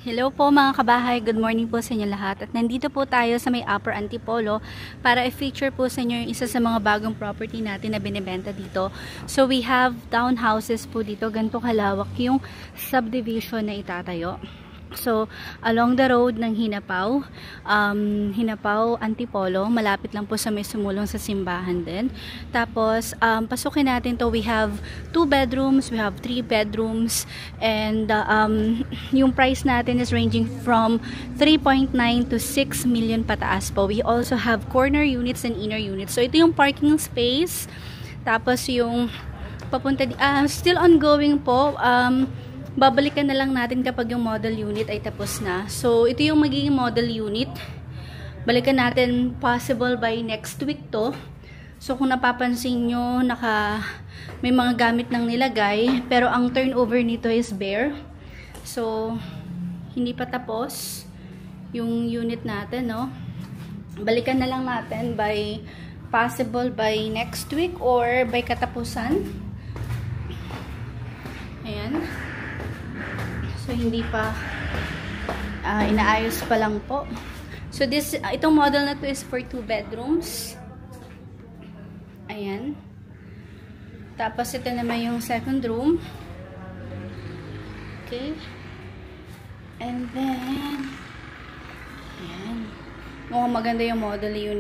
Hello po mga kabahay, good morning po sa inyo lahat. At nandito po tayo sa may Upper Antipolo para i-feature po sa inyo yung isa sa mga bagong property natin na binibenta dito. So we have townhouses po dito, ganito kalawak yung subdivision na itatayo. So, along the road ng Hinapaw, Antipolo, malapit lang po sa may sumulong sa simbahan din. Tapos, pasukin natin to, we have 2 bedrooms, we have 3 bedrooms, and yung price natin is ranging from 3.9 to 6 million pataas po. We also have corner units and inner units. So, ito yung parking space. Tapos, yung papunta, still ongoing po, babalikan na lang natin kapag yung model unit ay tapos na. So, ito yung magiging model unit. Balikan natin possible by next week to. So, kung napapansin nyo, may mga gamit nang nilagay. Pero ang turnover nito is bare. So, hindi pa tapos yung unit natin, no? Balikan na lang natin by possible by next week or by katapusan. Ayan. So, hindi pa inaayos pa lang po. So, itong model na to is for 2 bedrooms. Ayan. Tapos, ito naman yung second room. Okay. And then, ayan. Mukhang maganda yung model unit.